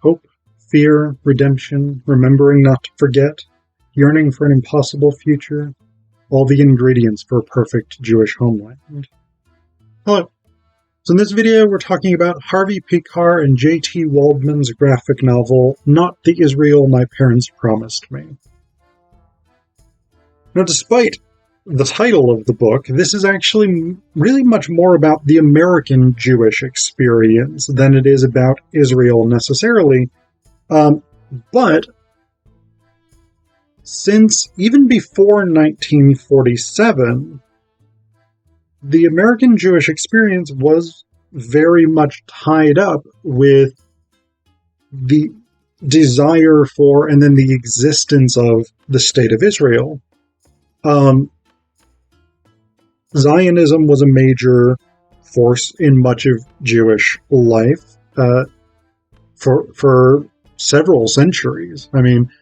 hope, fear, redemption, remembering not to forget, yearning for an impossible future, all the ingredients for a perfect Jewish homeland. Hello. So in this video, we're talking about Harvey Pekar and J.T. Waldman's graphic novel, Not the Israel My Parents Promised Me. Now, despite the title of the book, this is actually really much more about the American Jewish experience than it is about Israel necessarily. But since even before 1947, the American Jewish experience was very much tied up with the desire for and then the existence of the State of Israel. Zionism was a major force in much of Jewish life for several centuries. I mean,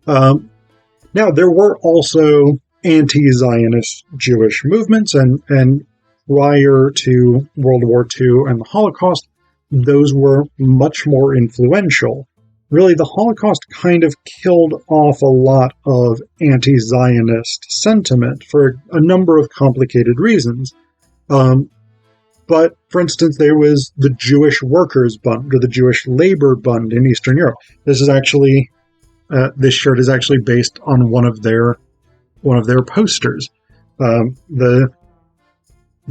now there were also anti-Zionist Jewish movements, and prior to World War II and the Holocaust, those were much more influential. Really, the Holocaust kind of killed off a lot of anti-Zionist sentiment for a number of complicated reasons. But, for instance, there was the Jewish Workers' Bund, or the Jewish Labor Bund in Eastern Europe. This is actually, this shirt is actually based on one of their posters. The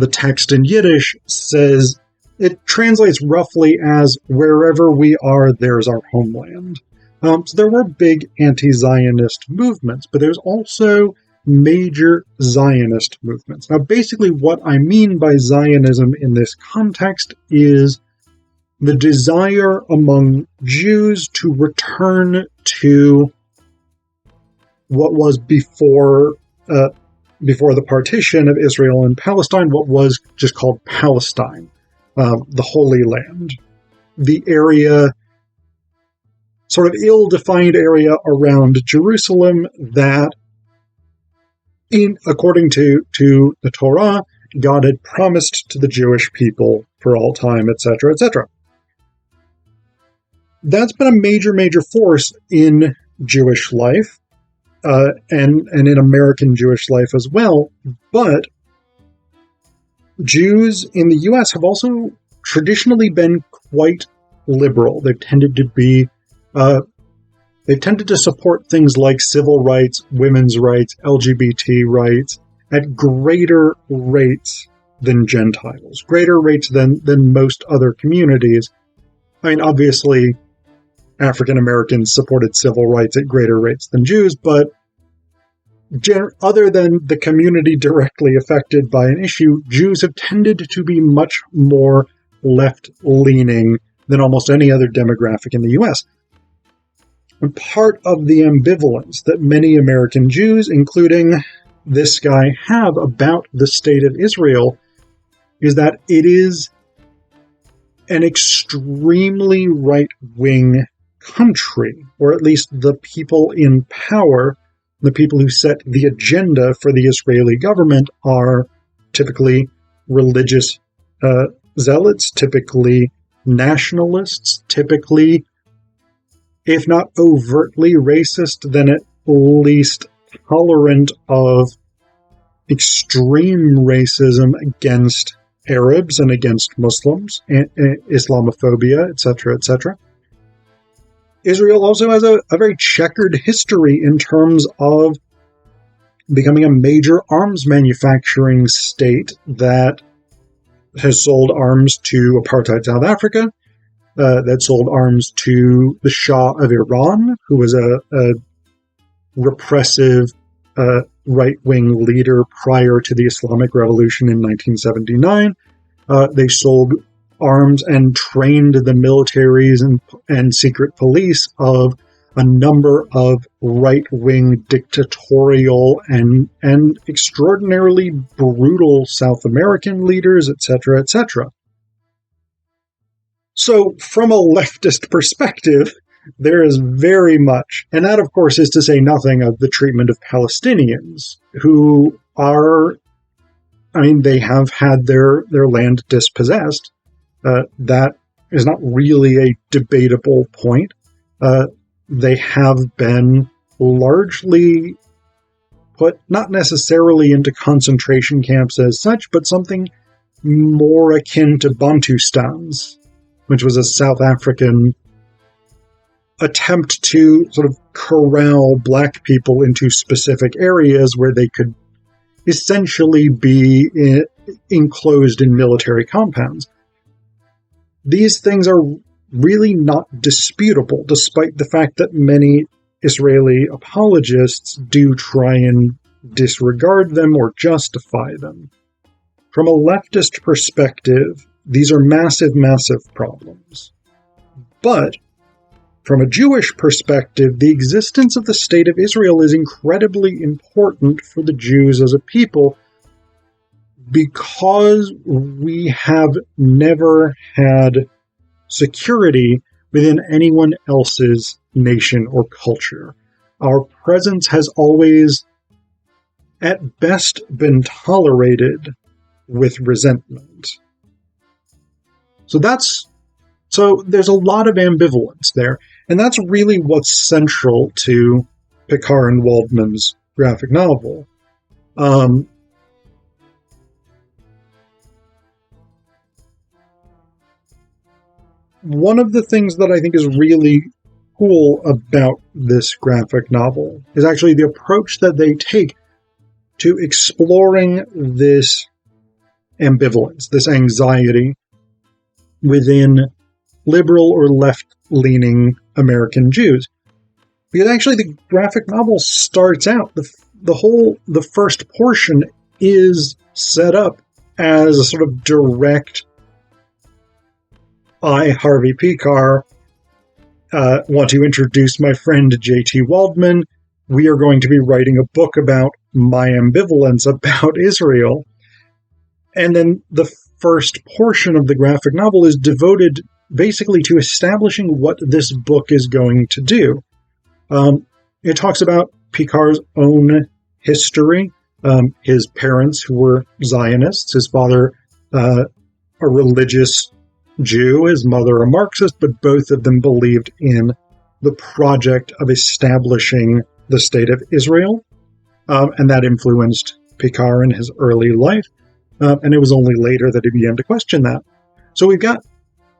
text in Yiddish says, it translates roughly as, wherever we are, there's our homeland. So there were big anti-Zionist movements, but there's also major Zionist movements. Now, basically what I mean by Zionism in this context is the desire among Jews to return to what was before the partition of Israel and Palestine, what was just called Palestine. The Holy Land, the area, sort of ill-defined area around Jerusalem that, according to the Torah, God had promised to the Jewish people for all time, etc., etc. That's been a major force in Jewish life, and in American Jewish life as well, but Jews in the U.S. have also traditionally been quite liberal. They've tended to support things like civil rights, women's rights, LGBT rights at greater rates than Gentiles, greater rates than most other communities. I mean, obviously, African Americans supported civil rights at greater rates than Jews, but other than the community directly affected by an issue, Jews have tended to be much more left-leaning than almost any other demographic in the U.S. And part of the ambivalence that many American Jews, including this guy, have about the State of Israel is that it is an extremely right-wing country, or at least the people in power, the people who set the agenda for the Israeli government, are typically religious zealots, typically nationalists, typically, if not overtly racist, then at least tolerant of extreme racism against Arabs and against Muslims, and Islamophobia, etc., etc. Israel also has a very checkered history in terms of becoming a major arms manufacturing state that has sold arms to apartheid South Africa, that sold arms to the Shah of Iran, who was a repressive right-wing leader prior to the Islamic Revolution in 1979. They sold arms and trained the militaries and secret police of a number of right-wing dictatorial and extraordinarily brutal South American leaders, etc., etc. So, from a leftist perspective, there is very much, and that, of course, is to say nothing of the treatment of Palestinians, who are, I mean, they have had their land dispossessed. That is not really a debatable point. They have been largely put not necessarily into concentration camps as such, but something more akin to Bantustans, which was a South African attempt to sort of corral black people into specific areas where they could essentially be enclosed in military compounds. These things are really not disputable, despite the fact that many Israeli apologists do try and disregard them or justify them. From a leftist perspective, these are massive, massive problems. But from a Jewish perspective, the existence of the State of Israel is incredibly important for the Jews as a people because we have never had security within anyone else's nation or culture. Our presence has always, at best, been tolerated with resentment. So there's a lot of ambivalence there, and that's really what's central to Pekar and Waldman's graphic novel. One of the things that I think is really cool about this graphic novel is actually the approach that they take to exploring this ambivalence, this anxiety within liberal or left-leaning American Jews. Because actually the graphic novel starts out, the first portion is set up as a sort of direct, I, Harvey Pekar, want to introduce my friend J.T. Waldman. We are going to be writing a book about my ambivalence about Israel. And then the first portion of the graphic novel is devoted basically to establishing what this book is going to do. It talks about Pekar's own history, his parents who were Zionists, his father a religious Jew, his mother a Marxist, but both of them believed in the project of establishing the State of Israel, and that influenced Pekar in his early life, and it was only later that he began to question that. So we've got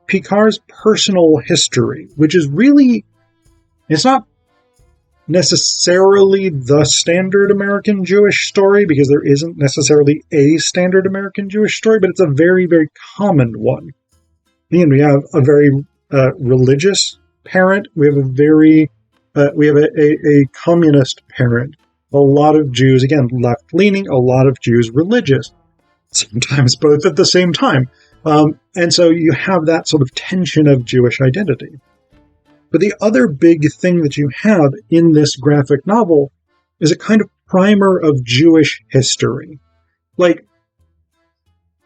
Pekar's personal history, which is really, it's not necessarily the standard American Jewish story, because there isn't necessarily a standard American Jewish story, but it's a very, very common one. And we have a very religious parent. We have a communist parent. A lot of Jews, again, left-leaning, a lot of Jews religious, sometimes both at the same time. And so you have that sort of tension of Jewish identity. But the other big thing that you have in this graphic novel is a kind of primer of Jewish history. Like,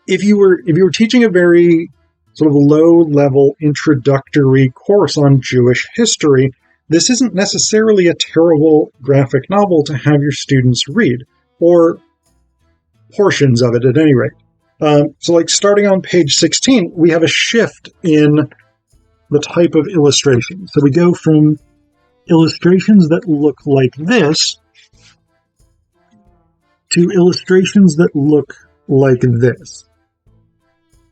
if you were teaching a very sort of low-level introductory course on Jewish history, this isn't necessarily a terrible graphic novel to have your students read, or portions of it at any rate. So like starting on page 16, we have a shift in the type of illustration. So we go from illustrations that look like this to illustrations that look like this.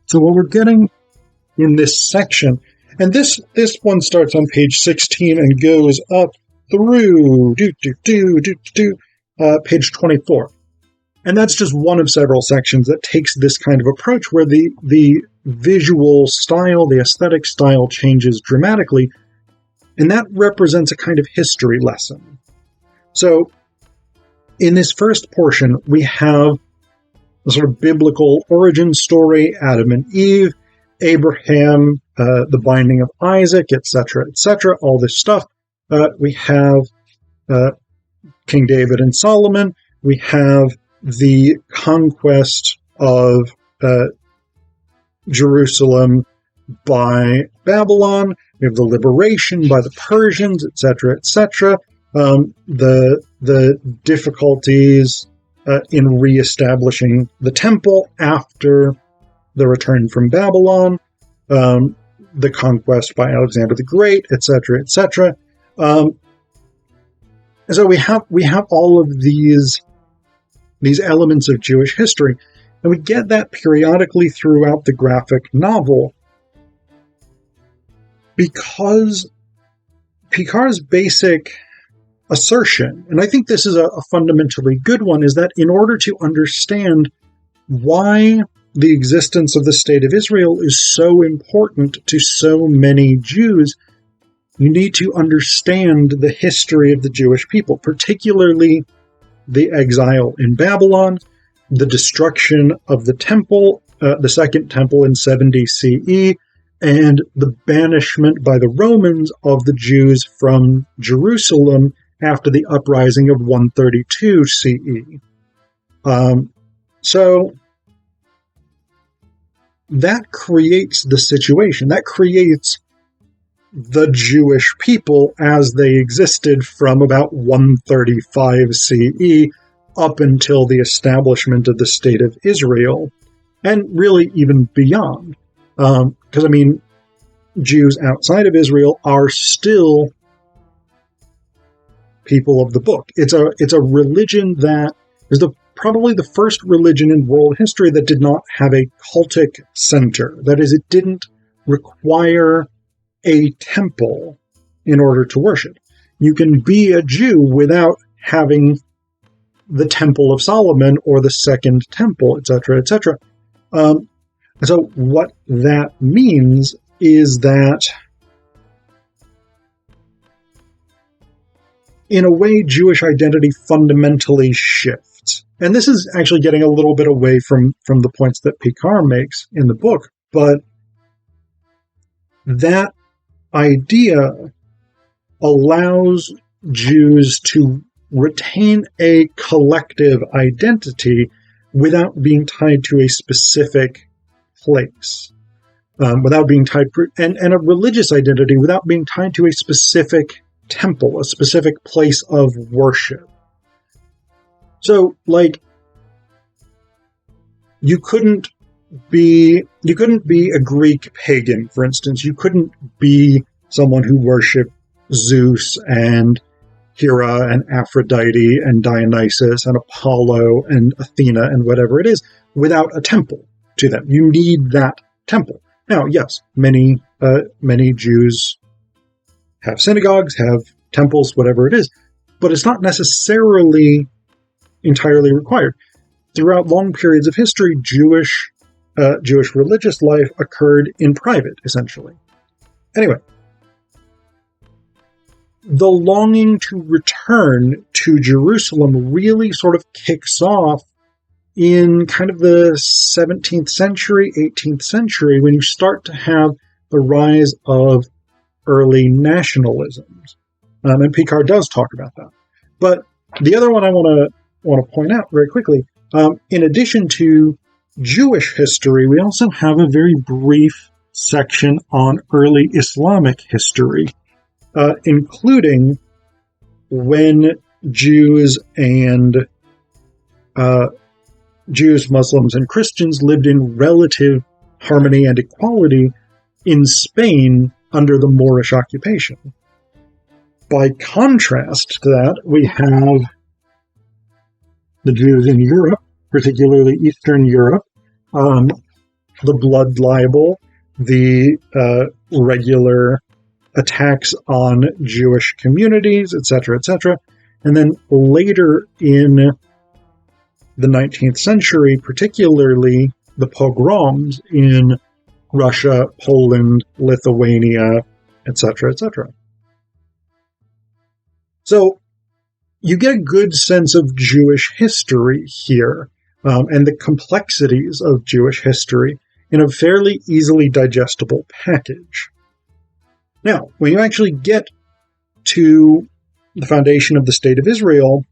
So what we're getting in this section, and this one starts on page 16 and goes up through page 24. And that's just one of several sections that takes this kind of approach where the visual style, the aesthetic style changes dramatically, and that represents a kind of history lesson. So in this first portion, we have a sort of biblical origin story, Adam and Eve, Abraham, the binding of Isaac, etc., all this stuff. We have King David and Solomon. We have the conquest of Jerusalem by Babylon. We have the liberation by the Persians, etc., the difficulties in reestablishing the temple after the return from Babylon, the conquest by Alexander the Great, etc., etc. So we have all of these elements of Jewish history, and we get that periodically throughout the graphic novel, because Pekar's basic assertion, and I think this is a fundamentally good one, is that in order to understand why the existence of the State of Israel is so important to so many Jews, you need to understand the history of the Jewish people, particularly the exile in Babylon, the destruction of the temple, the Second Temple in 70 CE, and the banishment by the Romans of the Jews from Jerusalem after the uprising of 132 CE. So that creates the situation. That creates the Jewish people as they existed from about 135 CE up until the establishment of the State of Israel, and really even beyond. Because, Jews outside of Israel are still people of the book. It's a religion that is probably the first religion in world history that did not have a cultic center. That is, it didn't require a temple in order to worship. You can be a Jew without having the Temple of Solomon or the Second Temple, etc., etc. So what that means is that, in a way, Jewish identity fundamentally shifts. And this is actually getting a little bit away from the points that Pekar makes in the book, but that idea allows Jews to retain a collective identity without being tied to a specific place, without being tied, and a religious identity without being tied to a specific temple, a specific place of worship. So, you couldn't be a Greek pagan, for instance. You couldn't be someone who worshipped Zeus and Hera and Aphrodite and Dionysus and Apollo and Athena and whatever it is without a temple to them. You need that temple. Now, yes, many Jews have synagogues, have temples, whatever it is, but it's not necessarily entirely required. Throughout long periods of history, Jewish religious life occurred in private, essentially. Anyway, the longing to return to Jerusalem really sort of kicks off in kind of the 17th century, 18th century, when you start to have the rise of early nationalisms. And Pekar does talk about that. But the other one I want to point out very quickly, in addition to Jewish history, we also have a very brief section on early Islamic history, including when Jews, Muslims, and Christians lived in relative harmony and equality in Spain under the Moorish occupation. By contrast to that, we have the Jews in Europe, particularly Eastern Europe, the blood libel, the regular attacks on Jewish communities, etc., etc. And then later in the 19th century, particularly the pogroms in Russia, Poland, Lithuania, etc., etc. So you get a good sense of Jewish history here, and the complexities of Jewish history in a fairly easily digestible package. Now, when you actually get to the foundation of the State of Israel,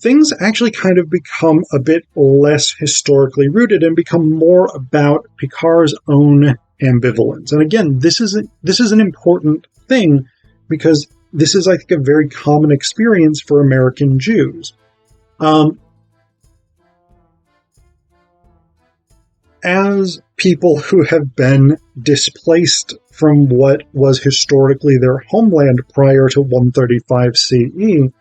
things actually kind of become a bit less historically rooted and become more about Pekar's own ambivalence. And again, this is an important thing, because this is, I think, a very common experience for American Jews. As as people who have been displaced from what was historically their homeland prior to 135 CE,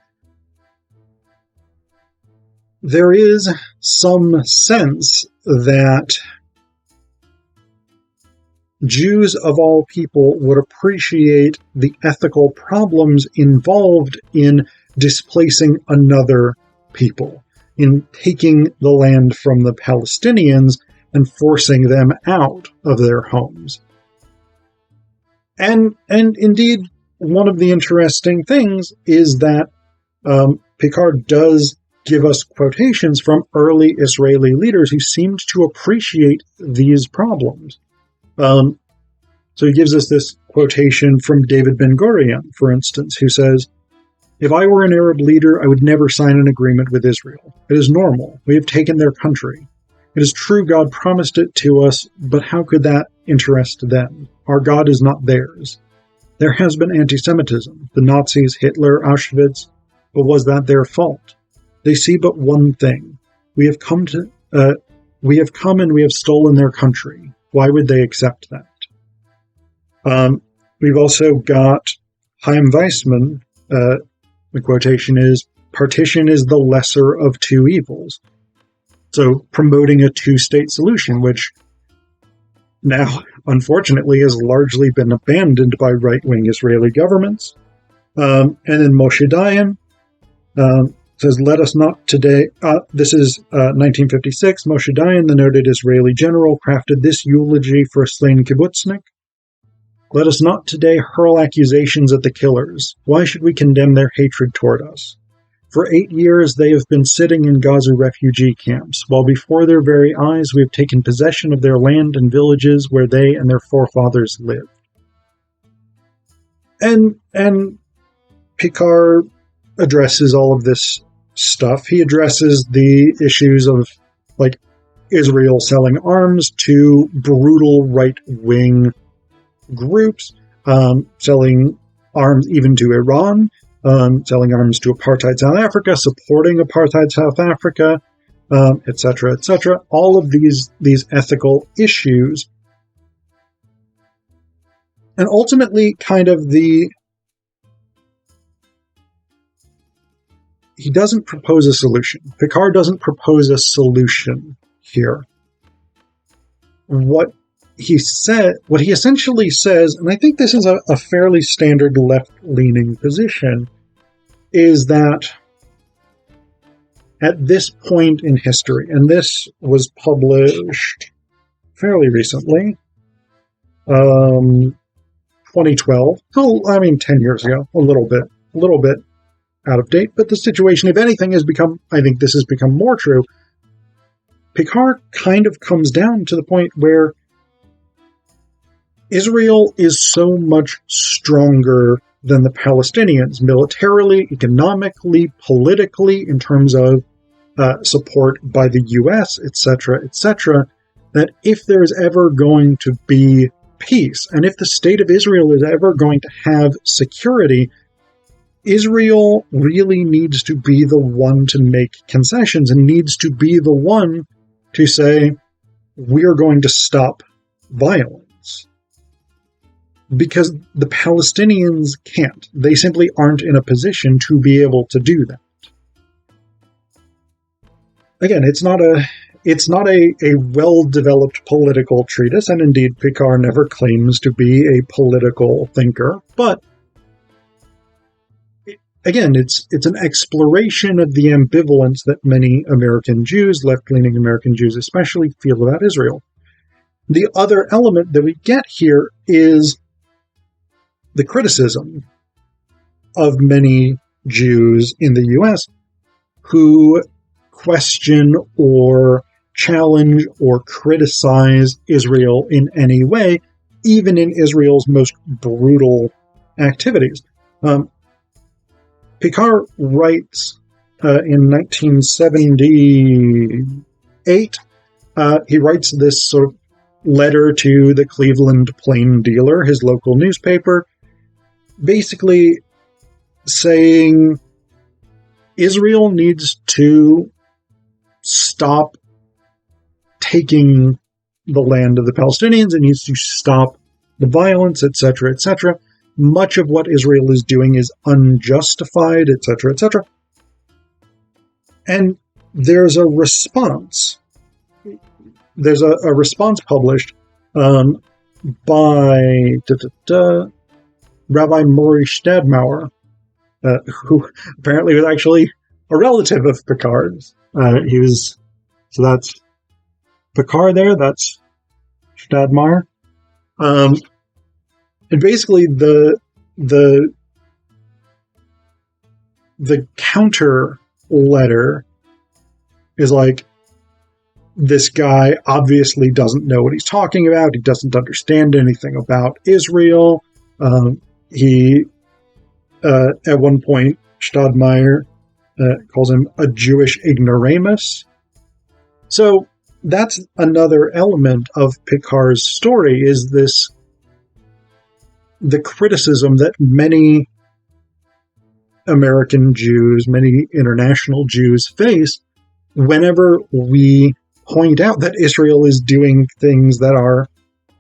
there is some sense that Jews of all people would appreciate the ethical problems involved in displacing another people, in taking the land from the Palestinians and forcing them out of their homes. And indeed, one of the interesting things is that Pekar does give us quotations from early Israeli leaders who seemed to appreciate these problems. So he gives us this quotation from David Ben-Gurion, for instance, who says, "If I were an Arab leader, I would never sign an agreement with Israel. It is normal. We have taken their country. It is true God promised it to us, but how could that interest them? Our God is not theirs. There has been anti-Semitism, the Nazis, Hitler, Auschwitz, but was that their fault? They see but one thing. We have come and we have stolen their country. Why would they accept that?" We've also got Chaim Weissman. The quotation is, "Partition is the lesser of two evils." So promoting a two-state solution, which now, unfortunately, has largely been abandoned by right-wing Israeli governments. And then Moshe Dayan says, "Let us not today," this is 1956, Moshe Dayan, the noted Israeli general, crafted this eulogy for a slain kibbutznik. "Let us not today hurl accusations at the killers. Why should we condemn their hatred toward us? For 8 years they have been sitting in Gaza refugee camps, while before their very eyes we have taken possession of their land and villages where they and their forefathers lived." And Pekar addresses all of this stuff. He addresses the issues of, like, Israel selling arms to brutal right-wing groups, selling arms even to Iran, selling arms to apartheid South Africa, supporting apartheid South Africa, etc., etc. All of these ethical issues. And ultimately, kind of he doesn't propose a solution. Pekar doesn't propose a solution here. What he essentially says, and I think this is a fairly standard left-leaning position, is that at this point in history, and this was published fairly recently, 2012, 10 years ago, a little bit out of date, but the situation, if anything, I think this has become more true. Pekar kind of comes down to the point where Israel is so much stronger than the Palestinians, militarily, economically, politically, in terms of support by the US, etc., that if there's ever going to be peace, and if the state of Israel is ever going to have security, Israel really needs to be the one to make concessions and needs to be the one to say, we're going to stop violence. Because the Palestinians can't. They simply aren't in a position to be able to do that. Again, it's not a well-developed political treatise, and indeed Pekar never claims to be a political thinker, but again, it's an exploration of the ambivalence that many American Jews, left-leaning American Jews especially, feel about Israel. The other element that we get here is the criticism of many Jews in the US who question or challenge or criticize Israel in any way, even in Israel's most brutal activities. Pekar writes in 1978, he writes this sort of letter to the Cleveland Plain Dealer, his local newspaper, basically saying Israel needs to stop taking the land of the Palestinians. It needs to stop the violence, etc., etc. Much of what Israel is doing is unjustified, etc., etc. And there's a response. There's a response published by Rabbi Murray Stadmauer, who apparently was actually a relative of Pekard's. So that's Pekar there, that's Stadmauer. And basically the counter letter is like, this guy obviously doesn't know what he's talking about. He doesn't understand anything about Israel. He, at one point, Stadmeier calls him a Jewish ignoramus. So that's another element of Pekar's story, is the criticism that many American Jews, many international Jews face whenever we point out that Israel is doing things that are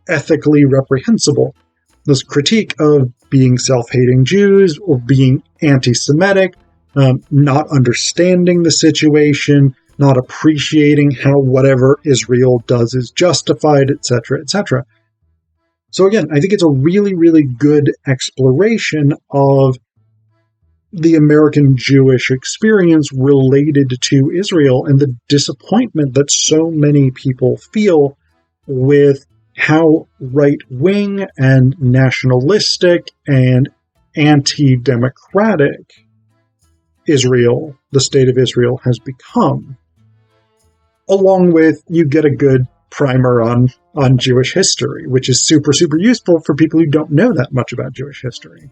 ethically reprehensible. This critique of being self-hating Jews or being anti-Semitic, not understanding the situation, not appreciating how whatever Israel does is justified, etc., etc. So again, I think it's a really, really good exploration of the American Jewish experience related to Israel and the disappointment that so many people feel with how right-wing and nationalistic and anti-democratic Israel, the state of Israel, has become. Along with, you get a good primer on Jewish history, which is super, super useful for people who don't know that much about Jewish history.